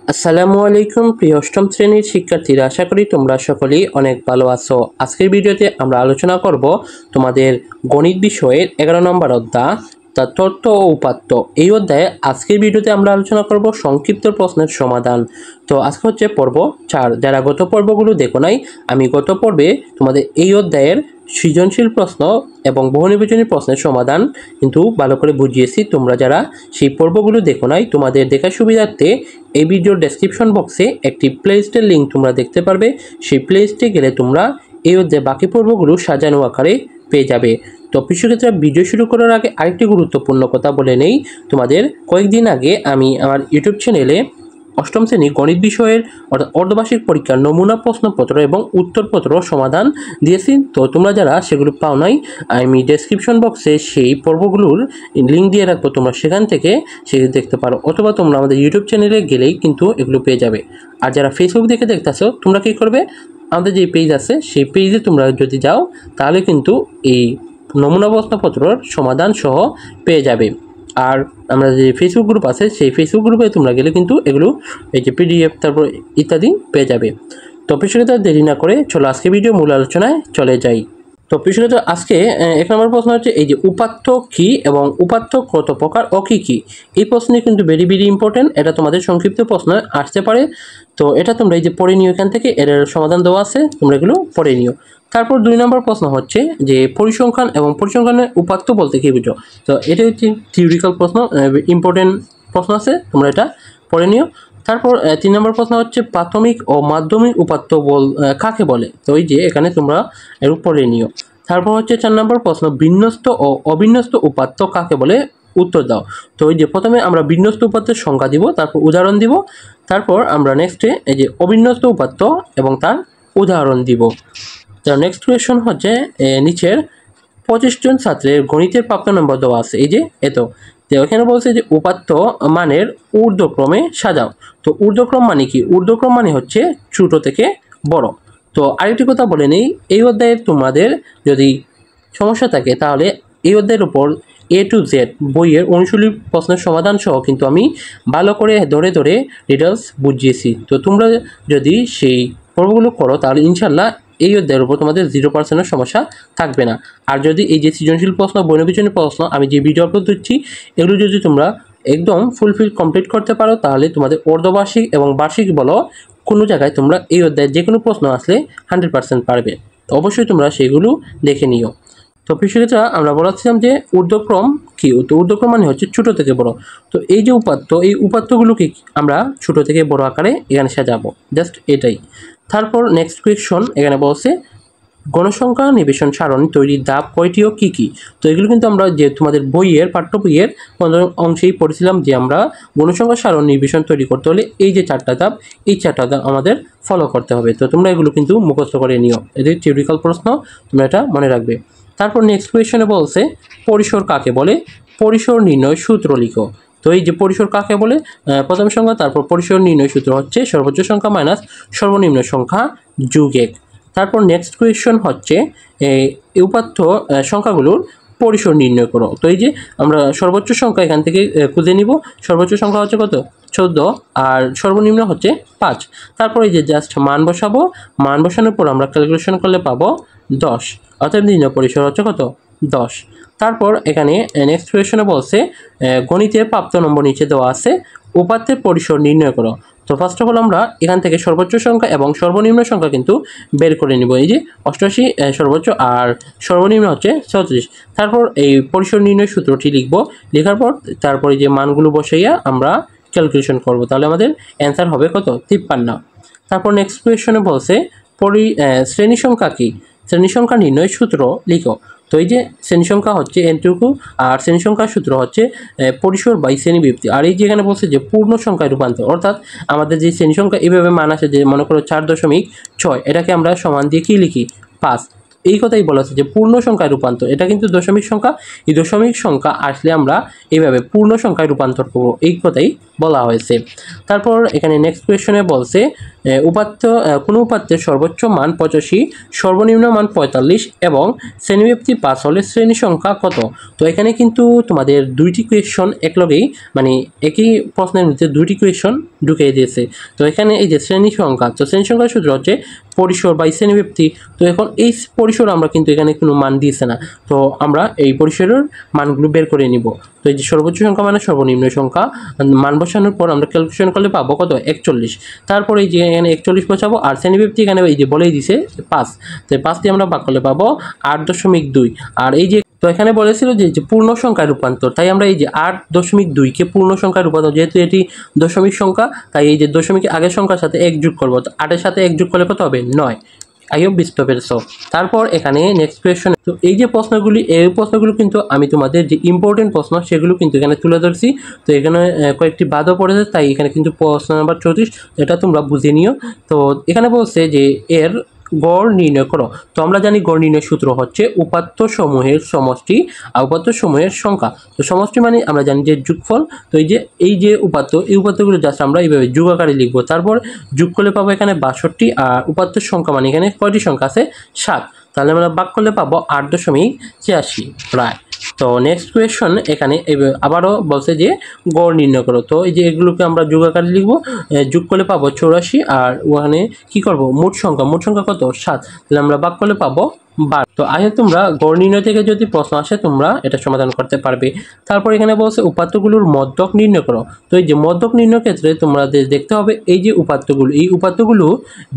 আসসালামু আলাইকুম প্রিয় অষ্টম শ্রেণীর শিক্ষার্থীরা, আশা করি তোমরা সকলেই অনেক ভালো আছো। আজকের ভিডিওতে আমরা আলোচনা করব তোমাদের গণিত বিষয়ের 11 নম্বর অধ্যায় তা তথ্য ও উপাত্ত। এই অধ্যায়ে আজকের ভিডিওতে আমরা আলোচনা করব সংক্ষিপ্ত প্রশ্নের সমাধান। তো আজকে হচ্ছে পর্ব 4। যারা গত পর্বগুলো দেখো নাই, আমি গত পর্বে তোমাদের এই অধ্যায়ের সৃজনশীল প্রশ্ন এবং বহুনির্বাচনী প্রশ্নের সমাধান কিন্তু ভালো করে বুঝিয়েছি। তোমরা যারা সেই পর্বগুলো দেখো নাই, তোমাদের দেখার সুবিধার্থে এই ভিডিওর ডেসক্রিপশন বক্সে একটি প্লেলিস্টের লিঙ্ক তোমরা দেখতে পারবে। সেই প্লেলিস্টে গেলে তোমরা এই অধ্যায়ে বাকি পর্বগুলো সাজানো আকারে পেয়ে যাবে। তো কৃষকক্ষেত্রে ভিডিও শুরু করার আগে আরেকটি গুরুত্বপূর্ণ কথা বলে নেই। তোমাদের কয়েকদিন আগে আমি আমার ইউটিউব চ্যানেলে অষ্টম শ্রেণী গণিত বিষয়ের অর্থাৎ অর্ধবার্ষিক পরীক্ষার নমুনা প্রশ্নপত্র এবং উত্তরপত্র সমাধান দিয়েছি। তো তোমরা যারা সেগুলো পাও নাই, আমি ডেসক্রিপশন বক্সে সেই পর্বগুলোর লিঙ্ক দিয়ে রাখবো, তোমরা সেখান থেকে সেগুলো দেখতে পারো, অথবা তোমরা আমাদের ইউটিউব চ্যানেলে গেলেই কিন্তু এগুলো পেয়ে যাবে। আর যারা ফেসবুক দেখে দেখতেছো, তোমরা কী করবে, আমাদের যে পেজ আছে সেই পেজে তোমরা যদি যাও তাহলে কিন্তু এই নমুনা প্রশ্নপত্রর সমাধান সহ পেয়ে যাবে। আর আমরা যে ফেসবুক গ্রুপ আছে সেই ফেসবুক গ্রুপে তোমরা গেলে কিন্তু এগুলো এই যে পিডিএফ তারপর ইত্যাদি পেয়ে যাবে। তো প্রিয়তা দেরি না করে চলো আজকে ভিডিও মূল আলোচনায় চলে যাই। তো প্রিয়তা আজকে 1 নম্বর প্রশ্ন হচ্ছে এই যে উপাত্ত কি এবং উপাত্ত কত প্রকার ও কী কী। এই প্রশ্নে কিন্তু ভেরি ইম্পর্টেন্ট, এটা তোমাদের সংক্ষিপ্ত প্রশ্ন আসতে পারে। তো এটা তোমরা এই যে পড়ে নিও, এখান থেকে এর সমাধান দেওয়া আছে, তোমরা এগুলো পড়ে নিও। তারপর 2 নম্বর প্রশ্ন হচ্ছে যে পরিসংখ্যান এবং পরিসংখ্যানের উপাত্ত বলতে কী বুঝো। তো এটা হচ্ছে থিওরিক্যাল প্রশ্ন, ইম্পর্টেন্ট প্রশ্ন আছে, তোমরা এটা পড়ে নিও। তারপর 3 নম্বর প্রশ্ন হচ্ছে প্রাথমিক ও মাধ্যমিক উপাত্ত কাকে বলে। তো এই যে এখানে তোমরা এর পড়ে নিও। তারপর হচ্ছে 4 নম্বর প্রশ্ন বিন্যস্ত ও অবিন্যস্ত উপাত্ত কাকে বলে, উত্তর দাও। তো এই যে প্রথমে আমরা বিন্যস্ত উপাত্তের সংজ্ঞা দিব, তারপর উদাহরণ দিব, তারপর আমরা নেক্সটে এই যে অবিন্যস্ত উপাত্ত এবং তার উদাহরণ দিব। তো নেক্সট কোয়েশন হচ্ছে নিচের 25 জন ছাত্রের গণিতের প্রাপ্ত নম্বর দেওয়া আছে, এই যে এত। তো এখানে বলছে যে উপাত্ত মানের ঊর্ধ্বক্রমে সাজাও। তো ঊর্ধ্বক্রম মানে কি, ঊর্ধ্বক্রম মানে হচ্ছে ছোট থেকে বড়। তো আরেকটি কথা বলে নেই, এই অধ্যায়ে তোমাদের যদি সমস্যা থাকে তাহলে এই অধ্যায়ের উপর A to Z বইয়ের অনুশীলনী প্রশ্নের সমাধান সহ কিন্তু আমি ভালো করে ধরে ধরে ডিটেলস বুঝিয়েছি। তো তোমরা যদি সেই পর্বগুলো করো তাহলে ইনশাল্লাহ এই অধ্যায়ের উপর তোমাদের 0% সমস্যা থাকবে না। আর যদি এই যে সৃজনশীল প্রশ্ন বৈনবিজনী প্রশ্ন আমি যে ভিডিও আপলোড দিচ্ছি এগুলো যদি তোমরা একদম ফুলফিল কমপ্লিট করতে পারো তাহলে তোমাদের অর্ধবার্ষিক এবং বার্ষিক বলো কোনো জায়গায় তোমরা এই অধ্যায়ে যে কোনো প্রশ্ন আসলে 100% পারবে। তো অবশ্যই তোমরা সেগুলো দেখে নিও। তো সেক্ষেত্রে আমরা বলাচ্ছিলাম যে ঊর্ধ্বক্রম কি, তো ঊর্ধ্বক্রম মানে হচ্ছে ছোটো থেকে বড়। তো এই যে উপাত্ত, এই উপাত্তগুলোকে আমরা ছোট থেকে বড় আকারে এখানে সাজাবো, জাস্ট এটাই। তারপর নেক্সট কোয়েশন এখানে বলছে গণসংখ্যা নিবেশন সারণী তৈরির ধাপ কয়টি ও কী কী। তো এগুলো কিন্তু আমরা যে তোমাদের বইয়ের পাঠ্য বইয়ের অংশেই পড়েছিলাম যে আমরা গণসংখ্যা সারণী নিবেশন তৈরি করতে হলে এই যে 4টা ধাপ, এই 4টা ধাপ আমাদের ফলো করতে হবে। তো তোমরা এগুলো কিন্তু মুখস্থ করে নিও, এদের থিওরিক্যাল প্রশ্ন, তোমরা এটা মনে রাখবে। তারপর নেক্সট কোয়েশনে বলছে পরিসর কাকে বলে, পরিসর নির্ণয় সূত্র লিখো। তো এই যে পরিসর কাকে বলে, প্রথম সংখ্যা, তারপর পরিসর নির্ণয় সূত্র হচ্ছে সর্বোচ্চ সংখ্যা মাইনাস সর্বনিম্ন সংখ্যা যোগ 1। তারপর নেক্সট কোয়েশন হচ্ছে এই উপাত্ত সংখ্যাগুলোর পরিসর নির্ণয় করো। তো এই যে আমরা সর্বোচ্চ সংখ্যা এখান থেকে খুঁজে নিব, সর্বোচ্চ সংখ্যা হচ্ছে কত, 14, আর সর্বনিম্ন হচ্ছে 5। তারপর এই যে জাস্ট মান বসাবো, মান বসানোর পর আমরা ক্যালকুলেশন করলে পাবো 10, অর্থাৎ নির্ণয় পরিসর হচ্ছে কত, 10। তারপর এখানে নেক্সট কোয়েশনে বলছে গণিতের প্রাপ্ত নম্বর নিচে দেওয়া আছে, উপাত্তের পরিসর নির্ণয় করো। তো ফার্স্ট অফ অল আমরা এখান থেকে সর্বোচ্চ সংখ্যা এবং সর্বনিম্ন সংখ্যা কিন্তু বের করে নিব। এই যে 88 সর্বোচ্চ আর সর্বনিম্ন হচ্ছে 34। তারপর এই পরিসর নির্ণয় সূত্রটি লিখব, লেখার পর তারপরে যে মানগুলো বসাইয়া আমরা ক্যালকুলেশন করব, তাহলে আমাদের অ্যান্সার হবে কত, 53। তারপর নেক্সট কোয়েশনে বলছে শ্রেণী সংখ্যা কী, শ্রেণী সংখ্যা নির্ণয় সূত্র লিখো। তো এই যে শ্রেণী সংখ্যা হচ্ছে এনটুকু, আর শ্রেণী সংখ্যার সূত্র হচ্ছে পরিসর বাই শ্রেণী বিভক্তি। আর এই যে এখানে বলছে যে পূর্ণ সংখ্যায় রূপান্তর, অর্থাৎ আমাদের যে শ্রেণী সংখ্যা এইভাবে মান আসে যে মনে করো 4.6, এটাকে আমরা সমান দিয়ে কী লিখি, 5। এই কথাই বলা আছে যে পূর্ণ সংখ্যায় রূপান্তর, এটা কিন্তু দশমিক সংখ্যা, এই দশমিক সংখ্যা আসলে আমরা এইভাবে পূর্ণ সংখ্যায় রূপান্তর করবো, এই কথাই বলা হয়েছে। তারপর এখানে নেক্সট কোয়েশনে বলছে উপাত্ত কোনো উপাত্তের সর্বোচ্চ মান 85, সর্বনিম্ন মান 45 এবং শ্রেণীব্যাপ্তি 5 হলে শ্রেণী সংখ্যা কত। তো এখানে কিন্তু তোমাদের দুইটি কোয়েশন একলগেই মানে একই প্রশ্নের মধ্যে দুইটি কোয়েশন ঢুকিয়ে দিয়েছে। তো এখানে এই যে শ্রেণী সংখ্যা, তো শ্রেণী সংখ্যার সূত্র হচ্ছে পরিসর বাই শ্রেণীব্যাপ্তি। তো এখন এই পরিসর আমরা কিন্তু এখানে কোনো মান দিয়েছে না, তো আমরা এই পরিসরের মানগুলো বের করে নিব। তো এই যে সর্বোচ্চ সংখ্যা মানে সর্বনিম্ন সংখ্যা, মান বসানোর পর আমরা ক্যালকুলেশন করলে পাবো কত 41। তারপরে এই যে এখানে 41 বসাবো, আর শ্রেণীব্যাপ্তি এখানে এই যে বলেই দিছে 5, তো 5 দিয়ে আমরা ভাগ করলে পাবো 8.2। আর এই যে তো এখানে বলেছিল যে পূর্ণ সংখ্যায় রূপান্তর, তাই আমরা এই যে 8.2কে পূর্ণ সংখ্যায় রূপান্তর, যেহেতু এটি দশমিক সংখ্যা তাই এই যে দশমিক আগের সংখ্যার সাথে 1 যোগ করবো। তো 8-এর সাথে 1 যোগ করলে কত হবে 9। আইও বুঝতে পেরেছ। তারপর এখানে নেক্সট কোয়েশ্চন, তো এই যে প্রশ্নগুলি, এই প্রশ্নগুলো কিন্তু আমি তোমাদের যে ইম্পর্টেন্ট প্রশ্ন সেগুলো কিন্তু এখানে তুলে ধরছি। তো এখানে কয়েকটি বাদও পড়েছে, তাই এখানে কিন্তু প্রশ্ন নাম্বার 34, এটা তোমরা বুঝে নিও। তো এখানে বলছে যে এর গড় নির্ণয় করো। তো আমরা জানি গড় নির্ণয় সূত্র হচ্ছে উপাত্ত সমূহের সমষ্টি আর উপাত্ত সমূহের সংখ্যা। তো সমষ্টি মানে আমরা জানি যে যোগফল। তো এই যে উপাত্ত, এই উপাত্তগুলো জাস্ট আমরা এইভাবে যোগ আকারে লিখবো। তারপর যোগ করলে পাবো এখানে 62, আর উপাত্তের সংখ্যা মানে এখানে কয়টি সংখ্যা আছে 7, তাহলে আমরা ভাগ করলে পাবো 8.86 প্রায়। তো নেক্সট কোয়েশন এখানে আবারও বলছে যে গড় নির্ণয় করো। তো এই যে এগুলোকে আমরা যোগ আকারে লিখবো, যোগ করলে পাবো 84, আর ওখানে কি করব মোট সংখ্যা কত 7, তাহলে আমরা ভাগ করলে পাবো 12। তো আগে তোমরা গড় নির্ণয় থেকে যদি প্রশ্ন আসে তোমরা এটা সমাধান করতে পারবে। তারপর এখানে বলছে উপাত্তগুলোর মধ্যক নির্ণয় করো। তো এই যে মধ্যক নির্ণয়ের ক্ষেত্রে তোমরা দেখতে হবে এই যে উপাত্তগুলো, এই উপাত্তগুলো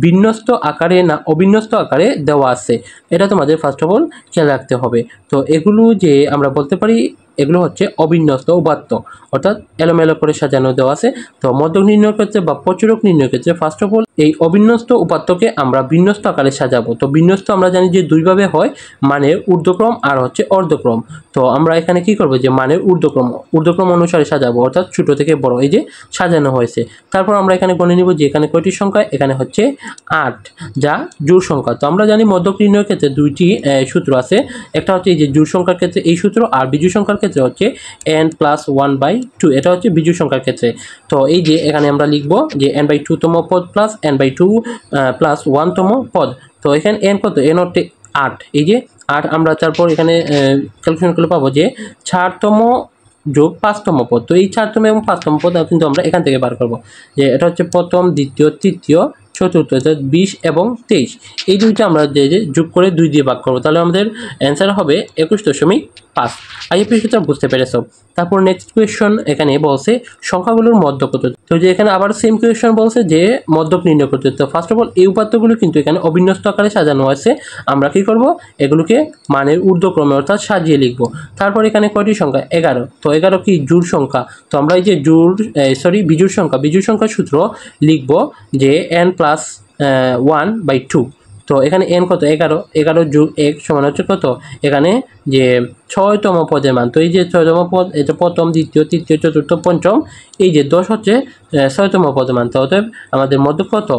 বিন্যস্ত আকারে না অবিন্যস্ত আকারে দেওয়া আছে, এটা তোমাদের ফার্স্ট অফ অল খেয়াল রাখতে হবে। তো এগুলো যে আমরা বলতে পারি এগুলো হচ্ছে অবিন্যস্ত উপাত্ত, অর্থাৎ এলোমেলো করে সাজানো দেওয়া আছে। তো মধ্যক নির্ণয়ের ক্ষেত্রে বা প্রচুরক নির্ণয়ের ক্ষেত্রে ফার্স্ট অফ অল এই অবিন্যস্ত উপাত্তকে আমরা বিন্যস্ত আকারে সাজাবো। তো বিন্যস্ত আমরা জানি যে দুইভাবে হয়, মানের ঊর্ধ্বক্রম আর হচ্ছে অর্ধক্রম। তো আমরা এখানে কি করব যে মানের ঊর্ধ্বক্রম অনুসারে সাজাবো, অর্থাৎ ছোট থেকে বড় এই যে সাজানো হয়েছে। তারপর আমরা এখানে গণে নিব যে এখানে কয়টি সংখ্যা, এখানে হচ্ছে 8, যা জোড় সংখ্যা। তো আমরা জানি মধ্যক নির্ণয়ের ক্ষেত্রে দুইটি সূত্র আছে, একটা হচ্ছে এই যে জোড় সংখ্যার ক্ষেত্রে এই সূত্র, আর বিজোড় সংখ্যার ক্ষেত্রে হচ্ছে n+1/2, এটা হচ্ছে বিজোড় সংখ্যার ক্ষেত্রে। তো এই যে এখানে আমরা লিখব যে n/2 তম পদ প্লাস n/2 প্লাস 1 তম পদ। তো এখানে n কত, n হচ্ছে 8, এই যে 8 আমরা তারপর এখানে ক্যালকুলেশন করলে পাবো যে 4তম যোগ 5তম পদ। তো এই 4তম এবং 5তম পদ কিন্তু আমরা এখান থেকে বার করব, যে এটা হচ্ছে প্রথম, দ্বিতীয়, তৃতীয়, চতুর্থ, অর্থাৎ 20 এবং 23, এই দুইটা আমরা যে যোগ করে 2 দিয়ে ভাগ করবো, তাহলে আমাদের অ্যান্সার হবে 21.5। আই এর বিষয়টা বুঝতে পেরেছ। তারপর নেক্সট কোয়েশ্চন এখানে বলছে সংখ্যাগুলোর মধ্যক কত। তো যে এখানে আবার সেম কোয়েশ্চন বলছে যে মধ্যক নির্ণয় করতে। তো ফার্স্ট অফ অল এই উপাত্তগুলো কিন্তু এখানে অবিন্যস্ত আকারে সাজানো আছে, আমরা কি করব এগুলোকে মানের ঊর্ধ্বক্রমে অর্থাৎ সাজিয়ে লিখব। তারপর এখানে কয়টি সংখ্যা 11, তো 11 কি জোড় সংখ্যা। তো আমরা এই যে বিজোড় সংখ্যার সূত্র লিখব যে n+1/2। তো এখানে n কত 11 যোগ 1 সমান হচ্ছে কত, এখানে যে 6তম পদের মান। তো এই যে 6তম পদ, এটা প্রথম, দ্বিতীয়, তৃতীয়, চতুর্থ, পঞ্চম, এই যে 10 হচ্ছে 6তম পদের মান। তো অতএব আমাদের মধ্যক কত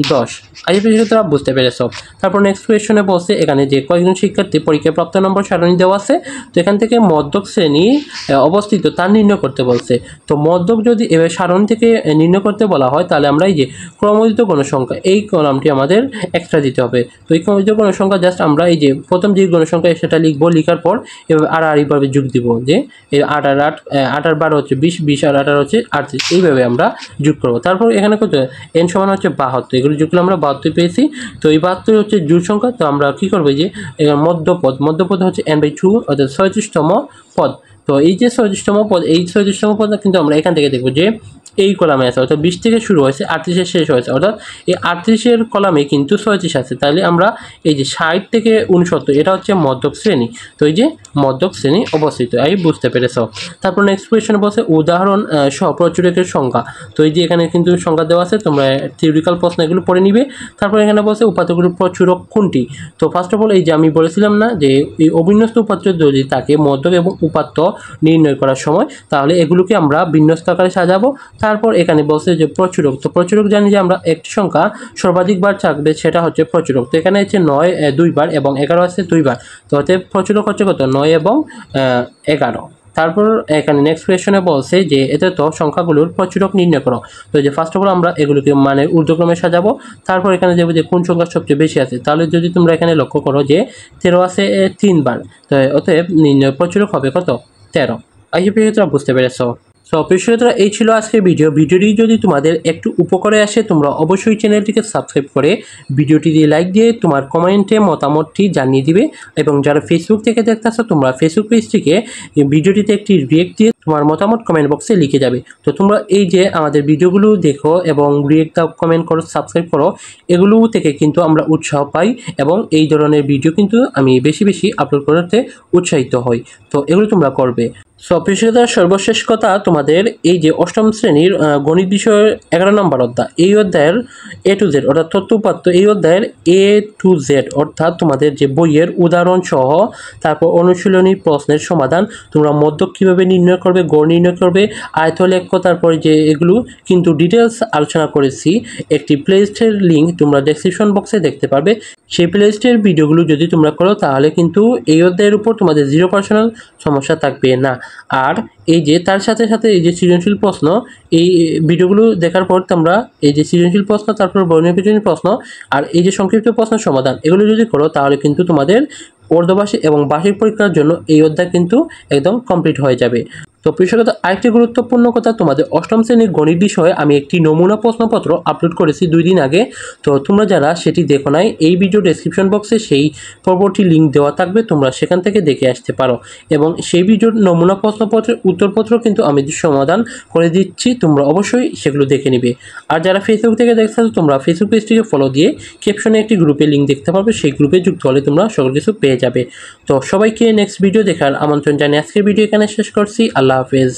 10। আই বিষয়ে তোমরা বুঝতে পেরেছ। তারপর নেক্সট কোয়েশনে বলছে এখানে যে কয়েকজন শিক্ষার্থী পরীক্ষায় প্রাপ্ত নম্বর সারণী দেওয়া আছে। তো এখান থেকে মধ্যক শ্রেণী অবস্থিত তা নির্ণয় করতে বলছে। তো মধ্যক যদি এভাবে সারণী থেকে নির্ণয় করতে বলা হয়, তাহলে আমরা এই যে ক্রমোদিত গণসংখ্যা, এই কলামটি আমাদের এক্সট্রা দিতে হবে। তো এই ক্রমোদিত গণসংখ্যা জাস্ট আমরা এই যে প্রথম যে গণসংখ্যা সেটা লিখবো, লিখার পর এভাবে আড়াআড়িভাবে যোগ দিব, যে এই 8 আর 8, 8 আর 12 হচ্ছে 20, 20 আর 18 হচ্ছে 38, এইভাবে আমরা যোগ করবো। তারপর এখানে কত n সমান হচ্ছে 72, এগুলো যোগ করলে আমরা 72 পেয়েছি। তো এই 72 হচ্ছে জোড় সংখ্যা। তো আমরা কি করবো যে মধ্যপদ হচ্ছে n/2, অর্থাৎ 36তম পদ। তো এই যে 36তম পদ, এই 36তম পদ কিন্তু আমরা এখান থেকে দেখবো যে এই কলামে আছে, অর্থাৎ 20 থেকে শুরু হয়েছে, 38 শেষ হয়েছে, অর্থাৎ এই 38 কলামে কিন্তু 36 আছে। তাহলে আমরা এই যে 60 থেকে 69, এটা হচ্ছে মধ্যক শ্রেণী। তো এই যে মধ্যক শ্রেণী অবস্থিত, এই বুঝতে পেরেছ। তারপর নেক্সট কোয়েশ্চন বলছে উদাহরণ সহ প্রচুরকের সংখ্যা। তো এই যে এখানে কিন্তু সংখ্যা দেওয়া আছে, তোমরা থিওরিক্যাল প্রশ্ন এগুলো পড়ে নিবে। তারপর এখানে বলছে উপাত্তগুলোর প্রচুরক কোনটি। তো ফার্স্ট অফ অল এই যে আমি বলেছিলাম না যে এই অবিন্যস্ত উপাত্ত যদি থাকে মধ্যক এবং উপাত্ত নির্ণয় করার সময়, তাহলে এগুলোকে আমরা বিন্যস্ত আকারে সাজাবো। তারপর এখানে বলছে যে প্রচুরক। তো প্রচুরক জানি যে আমরা একটি সংখ্যা সর্বাধিকবার থাকবে, সেটা হচ্ছে প্রচুরক। তো এখানে হচ্ছে 9 2 বার এবং 11 আছে 2 বার। তো অতএব প্রচুরক হচ্ছে কত 9 এবং 11। তারপর এখানে নেক্সট কোয়েশনে বলছে যে এতে তো সংখ্যাগুলোর প্রচুরক নির্ণয় করো। তো যে ফার্স্ট অফ অল আমরা এগুলোকে মানে ঊর্ধ্বক্রমে সাজাবো, তারপর এখানে দেখবো যে কোন সংখ্যা সবচেয়ে বেশি আছে। তাহলে যদি তোমরা এখানে লক্ষ্য করো যে 13 আছে 3 বার, তো অতএব নির্ণয় প্রচুরক হবে কত 13। আশা করি তোমরা বুঝতে পেরেছো। সো প্রিয় এই ছিল আজকের ভিডিওটি যদি তোমাদের একটু উপকারে আসে তোমরা অবশ্যই চ্যানেলটিকে সাবস্ক্রাইব করে ভিডিওটি দিয়ে লাইক দিয়ে তোমার কমেন্টে মতামতটি জানিয়ে দিবে, এবং যারা ফেসবুক থেকে দেখতেছো তোমরা ফেসবুক পেজটিকে ভিডিওটিতে একটি রিয়েক্ট দিয়ে তোমার মতামত কমেন্ট বক্সে লিখে যাবে। তো তোমরা এই যে আমাদের ভিডিওগুলো দেখো এবং রিয়েক্ট দাও, কমেন্ট করো, সাবস্ক্রাইব করো, এগুলো থেকে কিন্তু আমরা উৎসাহ পাই এবং এই ধরনের ভিডিও কিন্তু আমি বেশি বেশি আপলোড করতে উৎসাহিত হই। তো এগুলো তোমরা করবে। সো প্রিয় সর্বশেষ কথা, তোমাদের এই যে অষ্টম শ্রেণীর গণিত বিষয়ের 11 নম্বর অধ্যায়, এই অধ্যায়ের A to Z অর্থাৎ তথ্য উপাত্ত, এই অধ্যায়ের A to Z অর্থাৎ তোমাদের যে বইয়ের উদাহরণ সহ তারপর অনুশীলনী প্রশ্নের সমাধান, তোমরা মধ্যক কীভাবে নির্ণয় করবে, গড় নির্ণয় করবে, আয়তলেখ, তারপরে যে এগুলো কিন্তু ডিটেলস আলোচনা করেছি। একটি প্লেলিস্টের লিঙ্ক তোমরা ডেসক্রিপশন বক্সে দেখতে পারবে। সেই প্লেলিস্টের ভিডিওগুলো যদি তোমরা করো তাহলে কিন্তু এই অধ্যায়ের উপর তোমাদের 0% সমস্যা থাকবে না। আর এই যে তার সাথে সাথে এই যে সৃজনশীল প্রশ্ন, এই ভিডিওগুলো দেখার পর তোমরা এই যে সৃজনশীল প্রশ্ন, তারপর বর্ণনীয় প্রশ্ন আর এই যে সংক্ষিপ্ত প্রশ্ন সমাধান, এগুলো যদি করো তাহলে কিন্তু তোমাদের অর্ধবার্ষিক এবং বার্ষিক পরীক্ষার জন্য এই অধ্যায় কিন্তু একদম কমপ্লিট হয়ে যাবে। তো প্রিয় আরেকটি গুরুত্বপূর্ণ কথা, তোমাদের অষ্টম শ্রেণীর গণিত বিষয়ে আমি একটি নমুনা প্রশ্নপত্র আপলোড করেছি 2 দিন আগে। তো তোমরা যারা সেটি দেখো নাই, এই ভিডিও ডেসক্রিপশন বক্সে সেই পরবর্তী লিঙ্ক দেওয়া থাকবে, তোমরা সেখান থেকে দেখে আসতে পারো। এবং সেই ভিডিওর নমুনা প্রশ্নপত্রের উত্তরপত্র কিন্তু আমি সমাধান করে দিচ্ছি, তোমরা অবশ্যই সেগুলো দেখে নিবে। আর যারা ফেসবুক থেকে দেখছো তোমরা ফেসবুক পেজটিকে ফলো দিয়ে ক্যাপশনে একটি গ্রুপে লিঙ্ক দেখতে পারবে, সেই গ্রুপে যুক্ত হলে তোমরা সকল কিছু পেয়ে যাবে। তো সবাইকে নেক্সট ভিডিও দেখার আমন্ত্রণ জানিয়ে আজকের ভিডিও এখানে শেষ করছি। আল্লাহ হাফেজ।